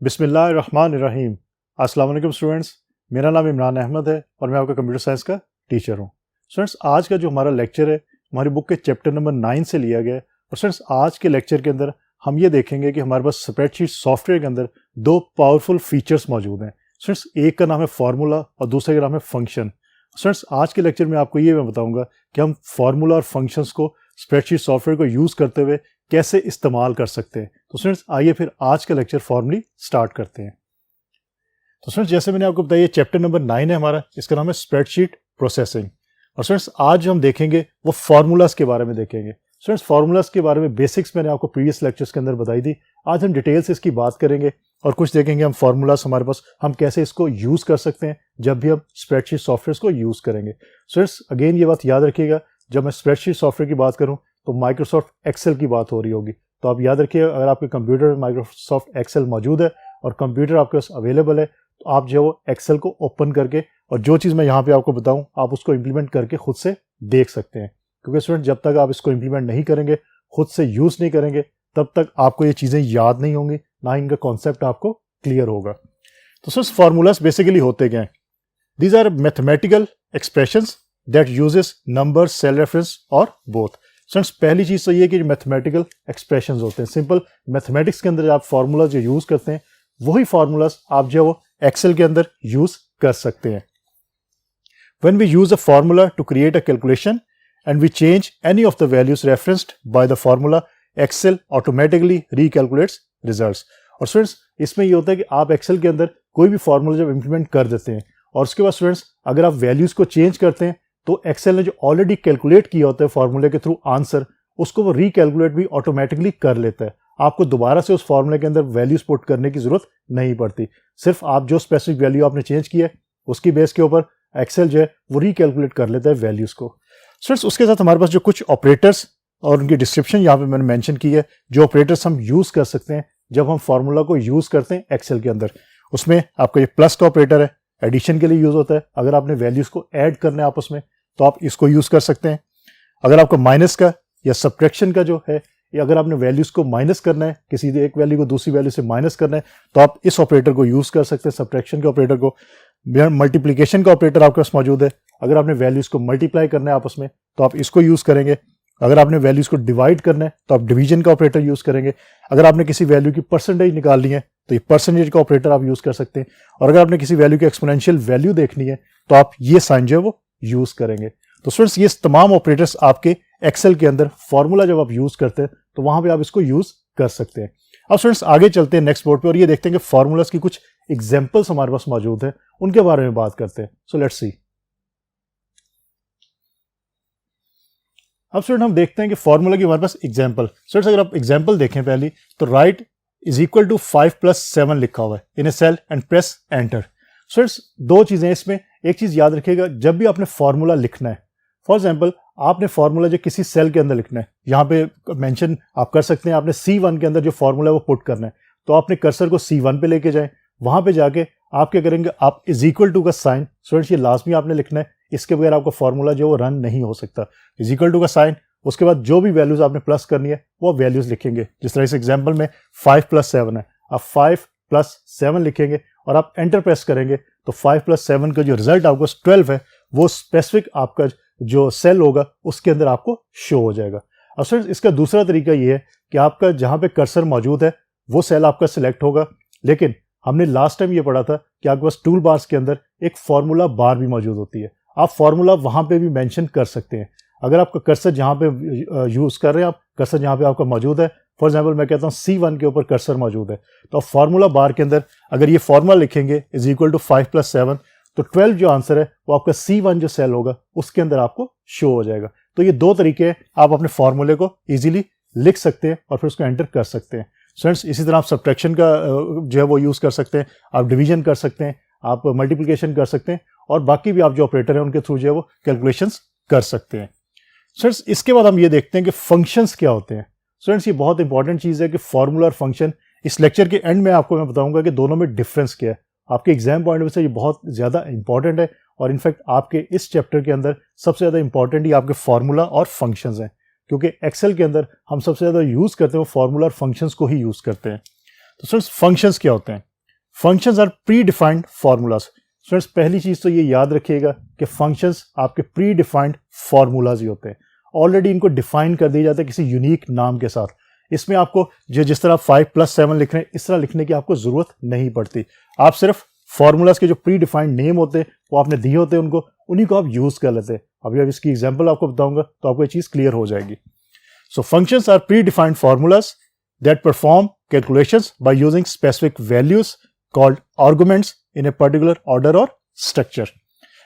बिस्मिल्लाहिर्रहमानिर्रहीम। अस्सलाम वालेकुम स्टूडेंट्स, मेरा नाम इमरान अहमद है और मैं आपका कंप्यूटर साइंस का टीचर हूँ। स्टूडेंट्स, आज का जो हमारा लेक्चर है हमारी बुक के चैप्टर नंबर 9 से लिया गया है। और स्टूडेंट्स, आज के लेक्चर के अंदर हम ये देखेंगे कि हमारे पास स्प्रेडशीट सॉफ्टवेयर के अंदर दो पावरफुल फीचर्स मौजूद हैं। स्टूडेंट्स, एक का नाम है फार्मूला और दूसरे का नाम है फंक्शन। स्टूडेंट्स, आज के लेक्चर में आपको ये मैं बताऊंगा कि हम फार्मूला और फंक्शंस को स्प्रेडशीट सॉफ्टवेयर को यूज़ करते हुए कैसे इस्तेमाल कर सकते हैं। तो स्टूडेंट्स, आइए फिर आज का लेक्चर फॉर्मली स्टार्ट करते हैं। तो स्टूडेंट्स, जैसे मैंने आपको बताया चैप्टर नंबर 9 है हमारा, इसका नाम है स्प्रेडशीट प्रोसेसिंग। और स्टूडेंट्स, आज जो हम देखेंगे वो फार्मूलाज के बारे में देखेंगे। स्टूडेंट्स, फार्मूलाज के बारे में बेसिक्स मैंने आपको प्रीवियस लेक्चर्स के अंदर बताई थी। आज हम डिटेल से इसकी बात करेंगे और कुछ देखेंगे हम फार्मूलाज हमारे पास हम कैसे इसको यूज़ कर सकते हैं जब भी हम स्प्रेडशीट सॉफ्टवेयर को यूज़ करेंगे। स्टूडेंट्स, अगेन ये बात याद रखिएगा, जब मैं स्प्रेडशीट सॉफ्टवेयर की बात करूँ तो माइक्रोसॉफ्ट एक्सेल की बात हो रही होगी। तो आप याद रखिए, अगर आपके कंप्यूटर में माइक्रोसॉफ्ट एक्सेल मौजूद है और कंप्यूटर आपके पास अवेलेबल है तो आप जो वो एक्सेल को ओपन करके और जो चीज़ मैं यहाँ पे आपको बताऊँ आप उसको इम्प्लीमेंट करके खुद से देख सकते हैं। क्योंकि स्टूडेंट, जब तक आप इसको इम्प्लीमेंट नहीं करेंगे, खुद से यूज़ नहीं करेंगे, तब तक आपको ये चीज़ें याद नहीं होंगी, ना इनका कॉन्सेप्ट आपको क्लियर होगा। तो सर, फार्मूलाज बेसिकली होते क्या हैं? These are mathematical expressions that uses number, cell reference और बोथ। स्टूडेंट्स, पहली चीज़ तो ये कि मैथमेटिकल एक्सप्रेशंस होते हैं। सिंपल मैथमेटिक्स के अंदर आप फार्मूला जो यूज़ करते हैं वही फार्मूलाज आप जो वो एक्सेल के अंदर यूज़ कर सकते हैं। When we use a formula to create a calculation and we change any of the values referenced by the formula, Excel automatically recalculates results। और स्टूडेंट्स, इसमें ये होता है कि आप एक्सेल के अंदर कोई भी फार्मूला जब इंप्लीमेंट कर देते हैं और उसके बाद स्टूडेंट्स अगर आप वैल्यूज़ को चेंज करते हैं तो एक्सेल ने जो ऑलरेडी कैलकुलेट किया होता है फार्मूले के थ्रू आंसर, उसको वो रिकैलकुलेट भी ऑटोमेटिकली कर लेता है। आपको दोबारा से उस फार्मूले के अंदर वैल्यूज पुट करने की जरूरत नहीं पड़ती। सिर्फ आप जो स्पेसिफिक वैल्यू आपने चेंज किया है उसकी बेस के ऊपर एक्सेल जो है वो रिकैलकुलेट कर लेता है वैल्यूज को। स्टूडेंट्स, उसके साथ हमारे पास जो कुछ ऑपरेटर्स और उनकी डिस्क्रिप्शन यहाँ पे मैंने मेंशन की है, जो ऑपरेटर्स हम यूज कर सकते हैं जब हम फार्मूला को यूज करते हैं एक्सेल के अंदर। उसमें आपका ये प्लस का ऑपरेटर है, एडिशन के लिए यूज होता है। अगर आपने वैल्यूज को ऐड करना है आपस में तो आप इसको यूज कर सकते हैं। अगर आपको माइनस का या सब्ट्रैक्शन का जो है, या अगर आपने वैल्यूज को माइनस करना है, किसी एक वैल्यू को दूसरी वैल्यू से माइनस करना है, तो आप इस ऑपरेटर को यूज कर सकते हैं, सब्ट्रैक्शन के ऑपरेटर को। मल्टीप्लिकेशन का ऑपरेटर आपके पास मौजूद है। अगर आपने वैल्यूज को मल्टीप्लाई करना है आपस में तो आप इसको यूज करेंगे। अगर आपने वैल्यूज को डिवाइड करना है तो आप डिवीजन का ऑपरेटर यूज करेंगे। अगर आपने किसी वैल्यू की परसेंटेज निकालनी है तो ये परसेंटेज का ऑपरेटर आप यूज कर सकते हैं। और अगर आपने किसी वैल्यू की एक्सपोनेंशियल वैल्यू देखनी है तो आप ये साइन जो है वो यूज करेंगे। तो स्टूडेंट्स, ये तमाम ऑपरेटर्स आपके एक्सेल के अंदर फार्मूला जब आप यूज करते हैं तो वहां पे आप इसको यूज कर सकते हैं। अब स्टूडेंट्स, आगे चलते हैं नेक्स्ट बोर्ड पे और ये देखते हैं कि फार्मूलाज की कुछ एग्जांपल्स हमारे पास मौजूद है, उनके बारे में बात करते हैं। So let's see. अब स्टूडेंट, हम देखते हैं कि फार्मूला की हमारे पास एग्जांपल। स्टूडेंट्स, अगर आप एग्जांपल देखें पहली, तो राइट इज इक्वल टू 5 + 7 लिखा हुआ है in a cell and press enter. Students, दो चीजें इसमें, एक चीज याद रखिएगा, जब भी आपने फार्मूला लिखना है, फॉर एग्जाम्पल आपने फार्मूला जो किसी सेल के अंदर लिखना है, यहाँ पे मेंशन आप कर सकते हैं, आपने C1 के अंदर जो फार्मूला है वो पुट करना है, तो आपने कर्सर को C1 पे लेके जाएं। वहां पे जाके आप क्या करेंगे, आप इज इक्वल टू का साइन, स्टूडेंट्स ये लाजमी आपने लिखना है, इसके बगैर आपका फार्मूला जो वो रन नहीं हो सकता। इज इक्वल टू का साइन, उसके बाद जो भी वैल्यूज आपने प्लस करनी है वो वैल्यूज लिखेंगे। जिस तरह इस एग्जाम्पल में 5 + 7 है, आप 5 + 7 लिखेंगे और आप एंटर प्रेस करेंगे तो 5 + 7 का जो रिजल्ट आपको 12 है वो स्पेसिफिक आपका जो सेल होगा उसके अंदर आपको शो हो जाएगा। अब स्टूडेंट्स, इसका दूसरा तरीका ये है कि आपका जहां पे कर्सर मौजूद है वो सेल आपका सिलेक्ट होगा, लेकिन हमने लास्ट टाइम ये पढ़ा था कि आपके पास टूल बार्स के अंदर एक फार्मूला बार भी मौजूद होती है। आप फार्मूला वहां पे भी मेंशन कर सकते हैं। अगर आपका कर्सर जहां पे यूज कर रहे हैं, आप कर्सर जहां पे आपका मौजूद है, फॉर एग्जाम्पल मैं कहता हूँ C1 के ऊपर कर्सर मौजूद है, तो आप फार्मूला बार के अंदर अगर ये फार्मूला लिखेंगे इज इक्वल टू 5 + 7, तो 12 जो आंसर है वो आपका C1 जो सेल होगा उसके अंदर आपको शो हो जाएगा। तो ये दो तरीके हैं, आप अपने फार्मूले को इजीली लिख सकते हैं और फिर उसको एंटर कर सकते हैं। स्टूडेंट्स, इसी तरह आप सब्ट्रैक्शन का जो है वो यूज कर सकते हैं, आप डिवीजन कर सकते हैं, आप मल्टीप्लिकेशन कर सकते हैं और बाकी भी आप जो ऑपरेटर हैं उनके थ्रू जो है वो कैलकुलेशंस कर सकते हैं। स्टूडेंट्स, इसके बाद हम ये देखते हैं कि फंक्शंस क्या होते हैं। स्टूडेंट्स, ये बहुत इंपॉर्टेंट चीज़ है कि फार्मूला और फंक्शन, इस लेक्चर के एंड में आपको मैं बताऊंगा कि दोनों में डिफरेंस क्या है। आपके एग्जाम पॉइंट ऑफ व्यू से ये बहुत ज़्यादा इंपॉर्टेंट है और इनफैक्ट आपके इस चैप्टर के अंदर सबसे ज़्यादा इंपॉर्टेंट ही आपके फार्मूला और फंक्शंस हैं, क्योंकि एक्सेल के अंदर हम सबसे ज़्यादा यूज़ करते हैं वो फार्मूला और फंक्शंस को ही यूज़ करते हैं। तो स्टूडेंट्स फंक्शंस क्या होते हैं? Functions are predefined formulas. Students पहली चीज तो ये याद रखिएगा कि फंक्शंस आपके प्री डिफाइंड फार्मूलाज ही होते हैं, ऑलरेडी इनको डिफाइन कर दिया जाता है किसी यूनिक नाम के साथ। इसमें आपको जो जिस तरह 5 + 7 लिख रहे हैं इस तरह लिखने की आपको जरूरत नहीं पड़ती। आप सिर्फ फार्मूलाज के जो प्री डिफाइंड नेम होते हैं वो आपने दिए होते हैं उनको, उन्हीं को आप यूज कर लेते हैं। अभी अब इसकी एग्जांपल आपको बताऊंगा तो आपको ये चीज क्लियर हो जाएगी। So functions are predefined formulas that perform calculations by using specific values called arguments in a particular order और स्ट्रक्चर।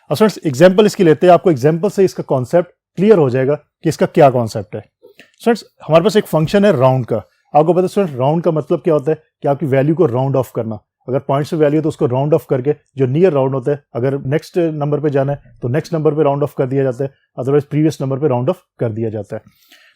अब फ्रेंड्स एग्जांपल इसकी लेते हैं, आपको एग्जांपल से इसका कॉन्सेप्ट क्लियर हो जाएगा कि इसका क्या कॉन्सेप्ट है। फ्रेंड्स हमारे पास एक फंक्शन है राउंड का। आपको पता है स्टूडेंट राउंड का मतलब क्या होता है कि आपकी वैल्यू को राउंड ऑफ करना। अगर पॉइंट्स में वैल्यू है तो उसको राउंड ऑफ करके जो नियर राउंड होता है, अगर नेक्स्ट नंबर पे जाना है तो नेक्स्ट नंबर पे राउंड ऑफ कर दिया जाता है, अदरवाइज प्रीवियस नंबर पे राउंड ऑफ कर दिया जाता है।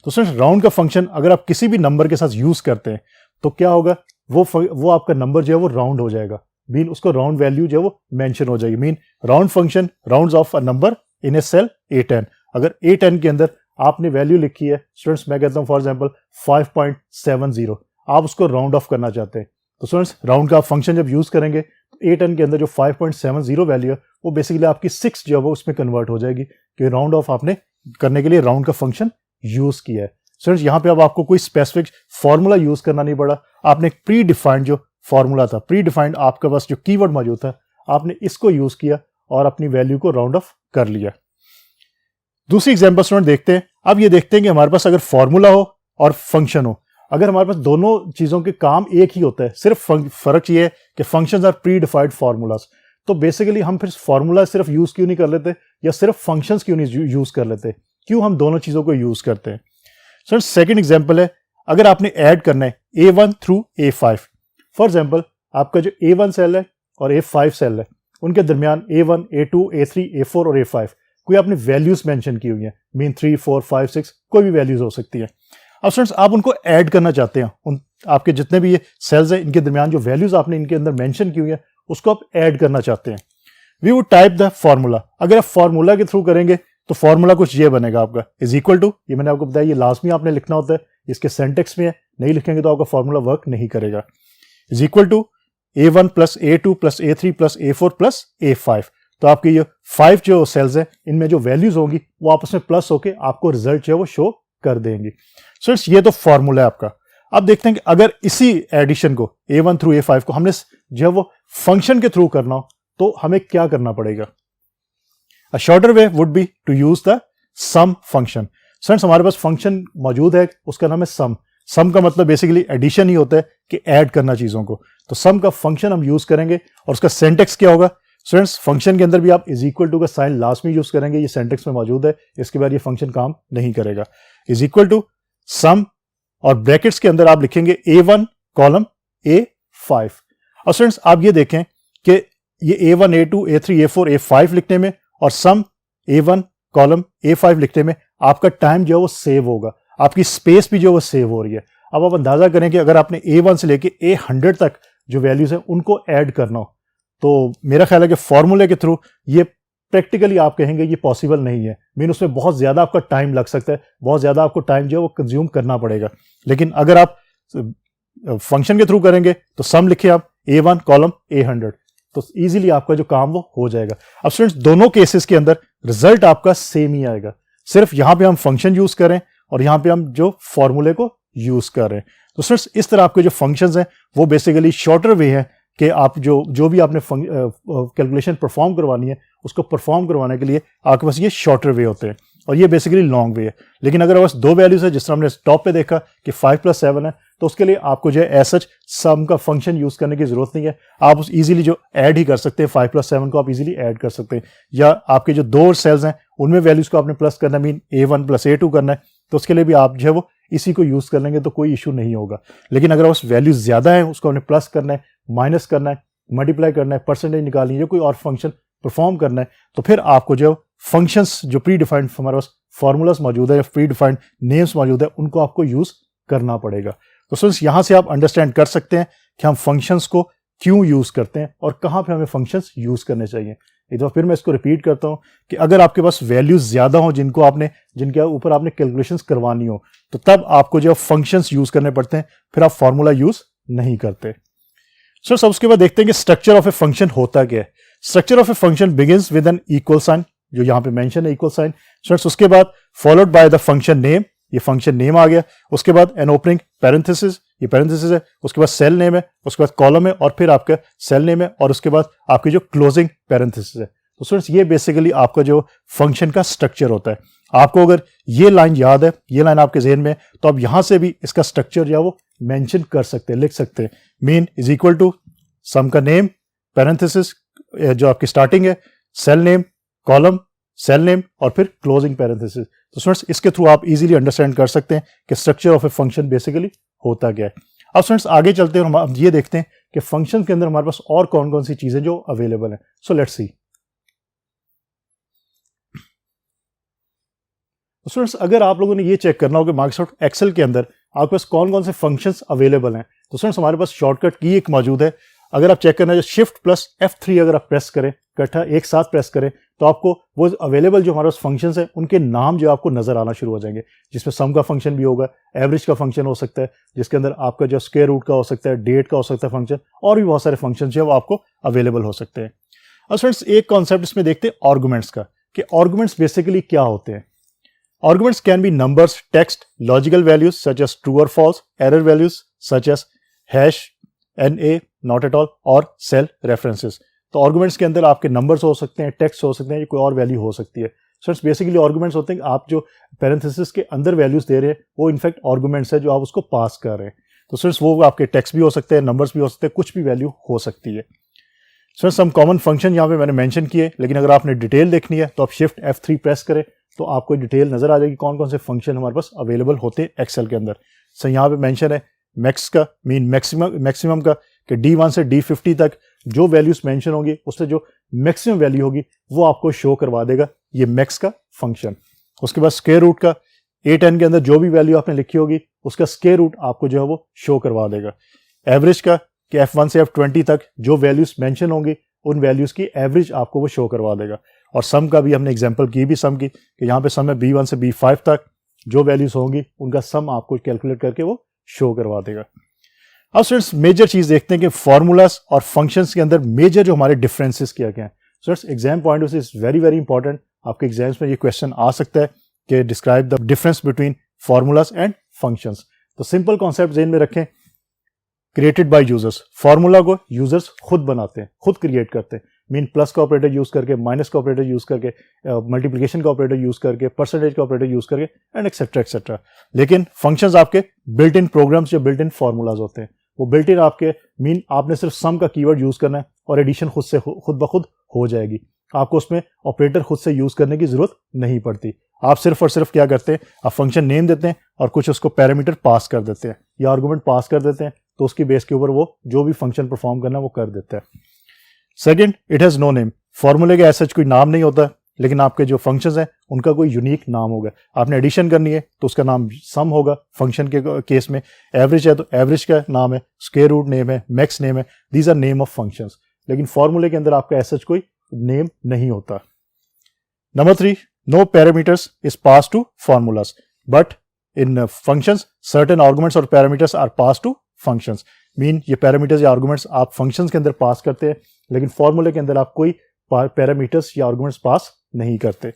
तो स्टूडेंट राउंड का फंक्शन अगर आप किसी भी नंबर के साथ यूज करते हैं तो क्या होगा, वो आपका नंबर जो है वो राउंड हो जाएगा, मीन उसको राउंड वैल्यू जो है वो मेंशन हो जाएगी। Mean round function rounds off a number in a cell A10। अगर A10 के अंदर आपने वैल्यू लिखी है स्टूडेंट्स, मैं कहता हूं फॉर एग्जांपल 5.70, आप उसको राउंड ऑफ करना चाहते हैं तो स्टूडेंट्स राउंड का फंक्शन जब यूज करेंगे तो A10 के अंदर जो 5.70 वैल्यू है वो बेसिकली आपकी 6 जो है वो उसमें कन्वर्ट हो जाएगी कि राउंड ऑफ आपने करने के लिए राउंड का फंक्शन यूज किया है। स्टूडेंट्स यहाँ पे अब आपको कोई स्पेसिफिक फॉर्मूला यूज करना नहीं पड़ा, आपने प्री डिफाइंड जो फॉर्मूला था, प्री डिफाइंड आपके पास जो कीवर्ड मौजूद था, आपने इसको यूज किया और अपनी वैल्यू को राउंड ऑफ कर लिया। दूसरी एग्जांपल स्टूडेंट देखते हैं। अब ये देखते हैं कि हमारे पास अगर फॉर्मूला हो और फंक्शन हो, अगर हमारे पास दोनों चीजों के काम एक ही होता है, सिर्फ फर्क ये है कि functions are predefined formulas, तो बेसिकली हम फिर फार्मूला सिर्फ यूज क्यों नहीं कर लेते या सिर्फ फंक्शंस क्यों नहीं यूज कर लेते, क्यों हम दोनों चीजों को यूज करते हैं। सर सेकंड एग्जांपल है, अगर आपने ऐड करना है A1 through A5, for example आपका जो A1 सेल है और A5 सेल है उनके दरमियान A1, A2, A3, A4 और A5 कोई आपने वैल्यूज मेंशन की हुई है, मीन 3, 4, 5, 6 कोई भी वैल्यूज हो सकती है। अब स्टूडेंट्स आप उनको ऐड करना चाहते हैं, उन आपके जितने भी ये सेल्स हैं इनके दरमियान जो वैल्यूज आपने इनके अंदर मेंशन की हुई है उसको आप ऐड करना चाहते हैं। We would type the formula. अगर आप फॉर्मूला के थ्रू करेंगे तो फॉर्मूला कुछ ये बनेगा आपका, इज इक्वल टू, ये मैंने आपको बताया ये लाजमी आपने लिखना होता है, इसके सेंटेक्स में है, नहीं लिखेंगे तो आपका फॉर्मूला वर्क नहीं करेगा। Is equal to A1 + A2 + A3 + A4 + A5। तो आपके ये 5 जो सेल्स हैं इनमें जो वैल्यूज होंगी वो आपस में प्लस होके आपको रिजल्ट जो है वो शो कर देंगे। सो ये तो फॉर्मूला है आपका। अब देखते हैं कि अगर इसी एडिशन को A1 थ्रू A5 को हमने जो है वो फंक्शन के थ्रू करना हो तो हमें क्या करना पड़ेगा। A shorter way would be to use the sum function। Friends हमारे पास फंक्शन मौजूद है, उसका नाम है सम। सम का मतलब बेसिकली एडिशन ही होता है कि ऐड करना चीजों को, तो सम का फंक्शन हम यूज करेंगे और उसका सिंटैक्स क्या होगा। स्टूडेंट्स फंक्शन के अंदर भी आप इज इक्वल टू का साइन लास्ट में यूज करेंगे, ये सिंटैक्स में मौजूद है, इसके बाद ये फंक्शन काम नहीं करेगा। इज इक्वल टू सम और ब्रैकेट्स के अंदर आप लिखेंगे A1 कॉलम A5। और स्टूडेंट्स आप ये देखें कि ये A1, A2, A3, A4, A5 लिखने में और सम A1 कॉलम A5 लिखने में आपका टाइम जो है वो सेव होगा, आपकी स्पेस भी जो है वो सेव हो रही है। अब आप अंदाजा करें कि अगर आपने A1 से लेके A100 तक जो वैल्यूज है उनको ऐड करना हो तो मेरा ख्याल है कि फॉर्मूले के थ्रू ये प्रैक्टिकली आप कहेंगे ये पॉसिबल नहीं है, मीन उसमें बहुत ज्यादा आपका टाइम लग सकता है, बहुत ज्यादा आपको टाइम जो है वो कंज्यूम करना पड़ेगा। लेकिन अगर आप फंक्शन के थ्रू करेंगे तो सम लिखे आप A1 कॉलम A100, तो इजीली आपका जो काम वो हो जाएगा। अब स्टूडेंट्स दोनों केसेस के अंदर रिजल्ट आपका सेम ही आएगा, सिर्फ यहां पे हम फंक्शन यूज करें और यहां पे हम जो फॉर्मूले को यूज कर रहे हैं। तो स्टूडेंट्स इस तरह आपके जो फंक्शंस हैं वो बेसिकली शॉर्टर वे है कि आप जो भी आपने कैलकुलेशन परफॉर्म करवानी है उसको परफॉर्म करवाने के लिए आपके पास ये शॉर्टर वे होते हैं और ये बेसिकली लॉन्ग वे है। लेकिन अगर बस दो वैल्यूज है, जिस तरह हमने टॉप पे देखा कि 5 + 7 है, तो उसके लिए आपको जो है एज सच सम का फंक्शन यूज करने की जरूरत नहीं है, आप उस इजीली जो ऐड ही कर सकते हैं, 5 + 7 को आप इजीली ऐड कर सकते हैं। या आपके जो दो सेल्स हैं उनमें वैल्यूज को आपने प्लस करना है, मीन A1 + A2 करना है, तो उसके लिए भी आप जो है वो इसी को यूज कर लेंगे तो कोई इशू नहीं होगा। लेकिन अगर उस वैल्यूज ज्यादा है उसको आपने प्लस करना है, माइनस करना है, मल्टीप्लाई करना है, परसेंटेज निकालनी है, कोई और फंक्शन परफॉर्म करना है, तो फिर आपको जो फंक्शंस जो प्री डिफाइंड हमारे पास फॉर्मूलाज मौजूद है, प्री डिफाइंड नेम्स मौजूद है, उनको आपको यूज करना पड़ेगा। तो स्टूडेंट्स यहां से आप अंडरस्टैंड कर सकते हैं कि हम फंक्शंस को क्यों यूज करते हैं और कहां पे हमें फंक्शंस यूज करने चाहिए। एक बार फिर मैं इसको रिपीट करता हूं कि अगर आपके पास वैल्यूज ज्यादा हो जिनके ऊपर आपने कैलकुलेशंस करवानी हो, तो तब आपको जो फंक्शंस यूज करने पड़ते हैं, फिर आप फॉर्मूला यूज नहीं करते। सो सब उसके बाद देखते हैं कि स्ट्रक्चर ऑफ ए फंक्शन होता क्या है। Structure of a function begins with an equal sign, जो यहाँ पे मेंशन है इक्वल साइन। स्टूडेंट्स उसके बाद followed by the function name, ये फंक्शन नेम आ गया। उसके बाद एन ओपनिंग पैरेंथेसिस, ये पैरेंथेसिस है। उसके बाद सेल नेम है, उसके बाद कॉलम है और फिर आपका सेल नेम है और उसके बाद आपकी जो क्लोजिंग पैरेंथेसिस है। तो स्टूडेंट्स ये बेसिकली आपका जो फंक्शन का स्ट्रक्चर होता है। आपको अगर ये लाइन याद है, ये लाइन आपके ज़हन में है, तो आप यहां से भी इसका स्ट्रक्चर जो है वो मेंशन कर सकते हैं, लिख सकते हैं। Mean is equal to sum का नेम, पैरेंथेसिस जो आपकी स्टार्टिंग है, cell name, column, cell name और फिर क्लोजिंग पैरेंथेसिस। तो स्टूडेंट्स इसके थ्रू आप इजीली अंडरस्टैंड कर सकते हैं कि structure of a function basically होता क्या है। अब स्टूडेंट्स आगे चलते हैं, हम ये देखते हैं कि फंक्शन के अंदर हमारे पास और कौन कौन सी चीजें जो अवेलेबल है। So let's see. स्टूडेंट्स अगर आप लोगों ने ये चेक करना हो कि माइक्रोसॉफ्ट एक्सेल के अंदर आपके पास कौन कौन से फंक्शंस अवेलेबल हैं, तो स्टूडेंट्स हमारे पास शॉर्टकट की एक मौजूद है। अगर आप चेक करना है, शिफ्ट प्लस F3 अगर आप प्रेस करें, इकट्ठा एक साथ प्रेस करें, तो आपको वो अवेलेबल जो हमारे पास फंक्शंस हैं उनके नाम जो आपको नजर आना शुरू हो जाएंगे, जिसमें सम का फंक्शन भी होगा, एवरेज का फंक्शन हो सकता है, जिसके अंदर आपका जो स्क्वायर रूट का हो सकता है, डेट का हो सकता है फंक्शन, और भी बहुत सारे फंक्शन जो है वो आपको अवेलेबल हो सकते हैं। अब स्टूडेंट्स एक कॉन्सेप्ट इसमें देखते हैं आर्गुमेंट्स का, कि आर्गुमेंट्स बेसिकली क्या होते हैं। Arguments can be numbers, text, logical values such as true or false, error values such as hash, NA, not at all और cell references। तो arguments के अंदर आपके numbers हो सकते हैं, text हो सकते हैं, या कोई और value हो सकती है। So बेसिकली arguments होते हैं कि आप जो parenthesis के अंदर values दे रहे हैं वो इनफैक्ट arguments है जो आप उसको पास कर रहे हैं। तो सिर्फ वो आपके text भी हो सकते हैं, numbers भी हो सकते हैं, कुछ भी वैल्यू हो सकती है। सर सम कॉमन फंक्शन यहाँ पे मैंने मेंशन किए, लेकिन अगर आपने डिटेल देखनी है तो आप शिफ्ट F3 प्रेस करें तो आपको डिटेल नजर आ जाएगी कौन कौन से फंक्शन हमारे पास अवेलेबल होते हैं एक्सेल के अंदर। सर यहाँ पे मेंशन है मैक्स का, मीन मैक्सिमम का, कि D1 से D50 तक जो वैल्यूज मेंशन होंगी उससे जो मैक्सिमम वैल्यू होगी वो आपको शो करवा देगा ये मैक्स का फंक्शन। उसके बाद स्क्वायर रूट का, 8n के अंदर जो भी वैल्यू आपने लिखी होगी उसका स्क्वायर रूट आपको जो है वो शो करवा देगा। एवरेज का, कि F1 से F20 तक जो वैल्यूज मेंशन होंगी उन वैल्यूज की एवरेज आपको वो शो करवा देगा। और सम का भी हमने एग्जांपल की भी सम की, कि यहाँ पे सम है B1 से B5 तक जो वैल्यूज होंगी उनका सम आपको कैलकुलेट करके वो शो करवा देगा। अब स्टूडेंट्स मेजर चीज देखते हैं कि फॉर्मूलाज और फंक्शंस के अंदर मेजर जो हमारे डिफरेंसेस क्या क्या हैं। Students exam point of view से वेरी वेरी इंपॉर्टेंट, आपके एग्जाम्स में ये क्वेश्चन आ सकता है कि describe the difference between formulas and functions. तो सिंपल कॉन्सेप्ट ज़हन में रखें, क्रिएटेड बाय यूजर्स, फार्मूला को यूजर्स खुद बनाते हैं, खुद क्रिएट करते हैं। मीन प्लस का ऑपरेटर यूज करके, माइनस का ऑपरेटर यूज करके, मल्टीप्लिकेशन का ऑपरेटर यूज करके, परसेंटेज का ऑपरेटर यूज करके एंड एक्सेट्रा एक्सेट्रा। लेकिन फंक्शंस आपके बिल्ट इन प्रोग्राम्स या बिल्ट इन फार्मूलाज होते हैं, वो बिल्ट इन आपके, मीन आपने सिर्फ सम का कीवर्ड यूज करना है और एडिशन खुद ब खुद हो जाएगी। आपको उसमें ऑपरेटर खुद से यूज करने की जरूरत नहीं पड़ती। आप सिर्फ और सिर्फ क्या करते हैं, आप फंक्शन नेम देते हैं और कुछ उसको पैरामीटर पास कर देते हैं या आर्गुमेंट पास कर देते हैं, तो उसकी बेस के ऊपर वो जो भी फंक्शन परफॉर्म करना है वो कर देता है। Second, it has no name, फॉर्मूले के ऐसा कोई नाम नहीं होता, लेकिन आपके जो फंक्शंस हैं उनका कोई यूनिक नाम होगा। आपने एडिशन करनी है तो उसका नाम सम होगा, फंक्शन के केस में एवरेज है तो एवरेज का नाम है, स्क्वायर रूट नेम है, मैक्स नेम है, these are name of functions. लेकिन फॉर्मूले के अंदर आपका ऐसा कोई नेम नहीं होता। Number 3, no parameters is passed to formulas, but in functions certain arguments और parameters are passed to functions। Mean ये पैरामीटर्स या आर्गुमेंट्स आप फंक्शंस के अंदर पास करते हैं, लेकिन फॉर्मूले के अंदर आप कोई पैरामीटर्स या आर्गुमेंट्स पास नहीं करते।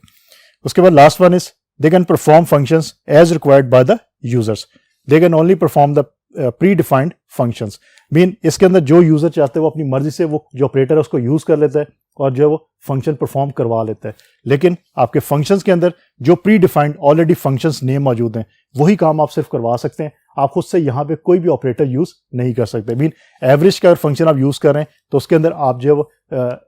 उसके बाद last one is they can perform functions as required by the users, they can only perform the predefined functions. Mean इसके अंदर जो यूजर चाहते हैं वो अपनी मर्जी से वो जो ऑपरेटर है उसको यूज कर लेता है और जो है वो फंक्शन परफॉर्म करवा लेता है। लेकिन आपके फंक्शंस के अंदर जो pre defined already functions name मौजूद हैं वही काम आप सिर्फ करवा सकते हैं, आप खुद से यहाँ पे कोई भी ऑपरेटर यूज नहीं कर सकते। मीन एवरेज का अगर फंक्शन आप यूज कर रहे हैं तो उसके अंदर आप जो है वो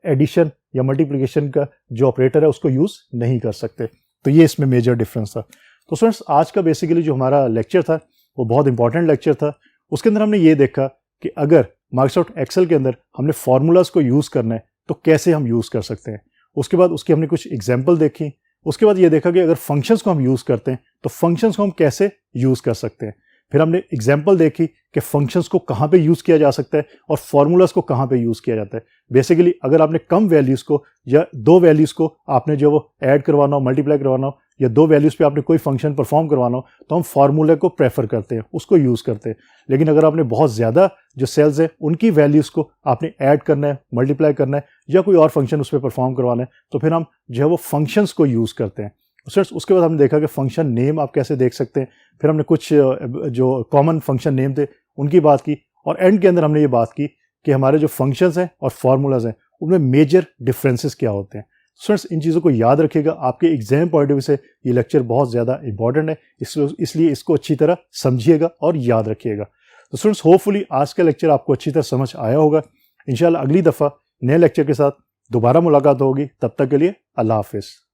एडिशन या मल्टीप्लिकेशन का जो ऑपरेटर है उसको यूज नहीं कर सकते। तो ये इसमें मेजर डिफरेंस था। तो स्टूडेंट्स आज का बेसिकली जो हमारा लेक्चर था वो बहुत इंपॉर्टेंट लेक्चर था। उसके अंदर हमने ये देखा कि अगर माइक्रोसॉफ्ट एक्सेल के अंदर हमने फॉर्मूलाज को यूज करना है तो कैसे हम यूज कर सकते हैं। उसके बाद उसकी हमने कुछ एग्जाम्पल देखी। उसके बाद ये देखा कि अगर फंक्शंस को हम यूज करते हैं तो फंक्शंस को हम कैसे यूज कर सकते हैं। फिर हमने एग्जाम्पल देखी कि फंक्शंस को कहाँ पे यूज किया जा सकता है और फॉर्मूलाज को कहाँ पे यूज किया जाता है। बेसिकली अगर आपने कम वैल्यूज को या दो वैल्यूज को आपने जो वो ऐड करवाना हो, मल्टीप्लाई करवाना हो या 2 वैल्यूज़ पे आपने कोई फंक्शन परफॉर्म करवाना हो तो हम फार्मूले को प्रेफर करते हैं, उसको यूज़ करते हैं। लेकिन अगर आपने बहुत ज़्यादा जो सेल्स है उनकी वैल्यूज़ को आपने ऐड करना है, मल्टीप्लाई करना है या कोई और फंक्शन उस पर परफॉर्म करवाना है तो फिर हम जो है वो फंक्शंस को यूज़ करते हैं। स्टूडेंट्स उसके बाद हमने देखा कि फंक्शन नेम आप कैसे देख सकते हैं, फिर हमने कुछ जो कॉमन फंक्शन नेम थे उनकी बात की, और एंड के अंदर हमने ये बात की कि हमारे जो फंक्शंस हैं और फार्मूलाज हैं उनमें मेजर डिफरेंसेस क्या होते हैं। स्टूडेंट्स इन चीज़ों को याद रखिएगा, आपके एग्जाम पॉइंट ऑफ व्यू से ये लेक्चर बहुत ज़्यादा इंपॉर्टेंट है, इसलिए इसको अच्छी तरह समझिएगा और याद रखिएगा। तो स्टूडेंट्स होपफुली आज का लेक्चर आपको अच्छी तरह समझ आया होगा। इंशाल्लाह अगली दफ़ा नए लेक्चर के साथ दोबारा मुलाकात होगी, तब तक के लिए अल्लाह हाफिज़।